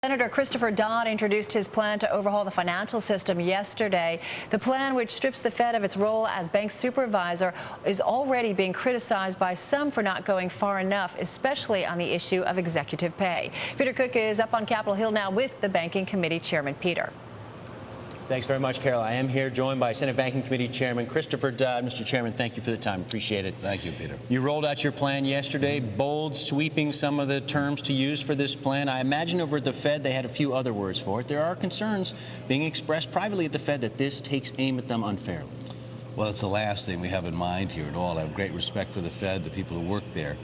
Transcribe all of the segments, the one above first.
Senator Christopher Dodd introduced his plan to overhaul the financial system yesterday. The plan, which strips the Fed of its role as bank supervisor, is already being criticized by some for not going far enough, especially on the issue of executive pay. Peter Cook is up on Capitol Hill now with the Banking Committee Chairman. Peter. Thanks very much, Carol. I am here joined by Senate Banking Committee Chairman Christopher Dodd. Mr. Chairman, thank you for the time. Appreciate it. Thank you, Peter. You rolled out your plan yesterday, bold, sweeping some of the terms to use for this plan. I imagine over at the Fed they had a few other words for it. There are concerns being expressed privately at the Fed that this takes aim at them unfairly. Well, it's the last thing we have in mind here at all. I have great respect for the Fed, the people who work there.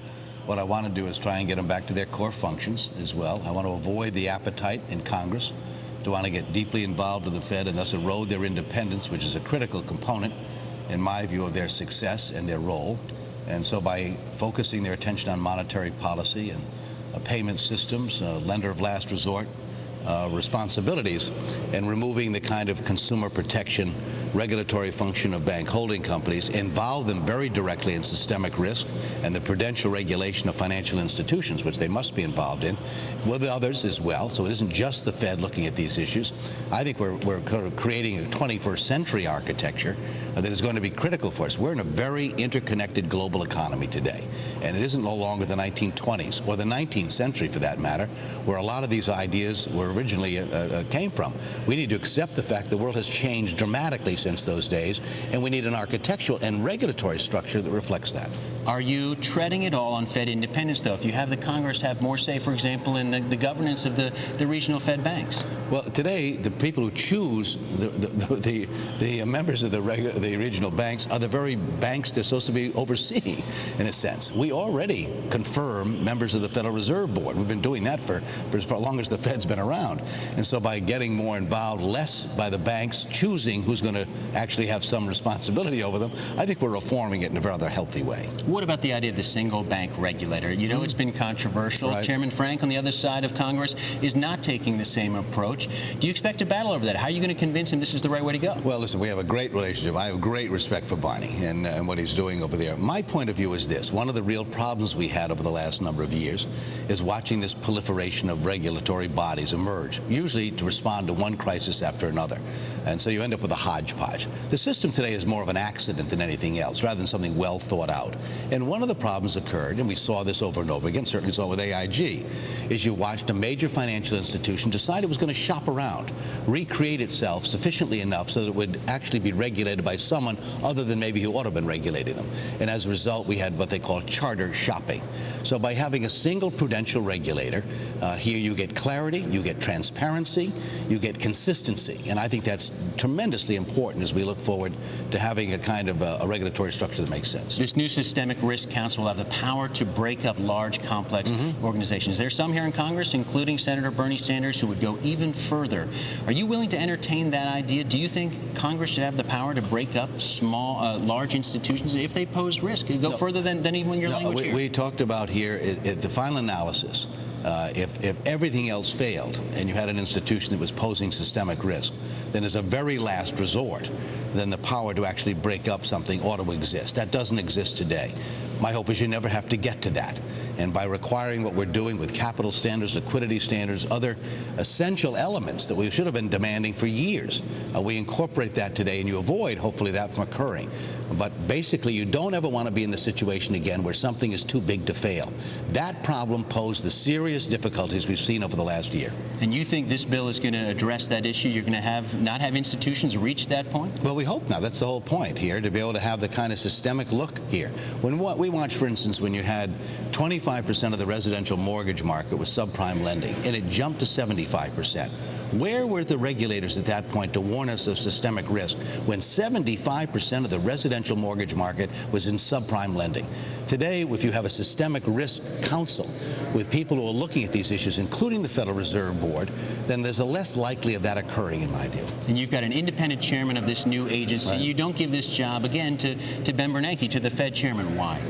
What I want to do is try and get them back to their core functions as well. I want to avoid the appetite in Congress to want to get deeply involved with the Fed and thus erode their independence, which is a critical component, in my view, of their success and their role. And so by focusing their attention on monetary policy and payment systems, lender of last resort responsibilities, and removing the kind of consumer protection regulatory function of bank holding companies, involve them very directly in systemic risk and the prudential regulation of financial institutions, which they must be involved in, with others as well. So it isn't just the Fed looking at these issues. I think we're creating a 21st century architecture that is going to be critical for us. We're in a very interconnected global economy today, and it isn't no longer the 1920s or the 19th century, for that matter, where a lot of these ideas were originally came from. We need to accept the fact the world has changed dramatically since those days, and we need an architectural and regulatory structure that reflects that. Are you treading at all on Fed independence, though, if you have the Congress have more say, for example, in the governance of the regional Fed banks? Well, today, the people who choose the members of the regional banks are the very banks they're supposed to be overseeing, in a sense. We already confirm members of the Federal Reserve Board. We've been doing that for as long as the Fed's been around. And so by getting more involved, less by the banks choosing who's going to actually have some responsibility over them, I think we're reforming it in a rather healthy way. What about the idea of the single bank regulator? You know, it's been controversial. Right. Chairman Frank on the other side of Congress is not taking the same approach. Do you expect a battle over that? How are you going to convince him this is the right way to go? Well, listen, we have a great relationship. I have great respect for Barney and what he's doing over there. My point of view is this. One of the real problems we had over the last number of years is watching this proliferation of regulatory bodies emerge, usually to respond to one crisis after another. And so you end up with a hodgepodge. The system today is more of an accident than anything else, rather than something well thought out. And one of the problems occurred, and we saw this over and over again, certainly saw with AIG, is you watched a major financial institution decide it was going to shop around, recreate itself sufficiently enough so that it would actually be regulated by someone other than maybe who ought to have been regulating them. And as a result, we had what they call charter shopping. So by having a single prudential regulator, here you get clarity, you get transparency, you get consistency. And I think that's tremendously important as we look forward to having a kind of a regulatory structure that makes sense. This new Systemic Risk Council will have the power to break up large, complex organizations. There's some here in Congress, including Senator Bernie Sanders, who would go even further. Are you willing to entertain that idea? Do you think Congress should have the power to break up small, large institutions if they pose risk? Go further than even your language here? We talked about here the final analysis. If everything else failed and you had an institution that was posing systemic risk, then as a very last resort, then the power to actually break up something ought to exist. That doesn't exist today. My hope is you never have to get to that. And by requiring what we're doing with capital standards, liquidity standards, other essential elements that we should have been demanding for years, we incorporate that today, and you avoid, hopefully, that from occurring. But basically, you don't ever want to be in the situation again where something is too big to fail. That problem posed the serious difficulties we've seen over the last year. And you think this bill is going to address that issue? You're going to not have institutions reach that point? Well, we hope not. That's the whole point here, to be able to have the kind of systemic look here. When what we watched, for instance, when you had 25% of the residential mortgage market was subprime lending, and it jumped to 75%. Where were the regulators at that point to warn us of systemic risk when 75% of the residential mortgage market was in subprime lending? Today, if you have a systemic risk council with people who are looking at these issues, including the Federal Reserve Board, then there's a less likely of that occurring, in my view. And you've got an independent chairman of this new agency. Right. You don't give this job, again, to Ben Bernanke, to the Fed chairman. Why?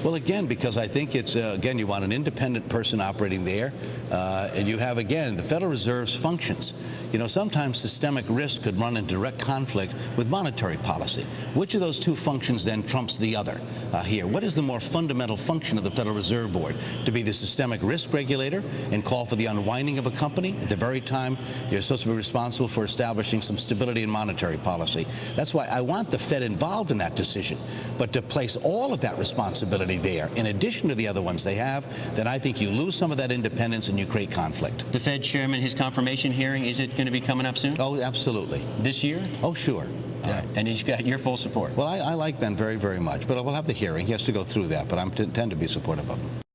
Well, again, because I think it's, again, you want an independent person operating there. And you have, again, the Federal Reserve's functions. you know, sometimes systemic risk could run in direct conflict with monetary policy. Which of those two functions then trumps the other here? What is the more fundamental function of the Federal Reserve Board? To be the systemic risk regulator and call for the unwinding of a company at the very time you're supposed to be responsible for establishing some stability in monetary policy? That's why I want the Fed involved in that decision. But to place all of that responsibility there, in addition to the other ones they have, then I think you lose some of that independence and you create conflict. The Fed chairman, his confirmation hearing, is it going to be coming up soon? Oh, absolutely. This year? Oh, sure. Yeah. And he's got your full support? Well, I like Ben very, very much, but we'll have the hearing. He has to go through that, but I tend to be supportive of him.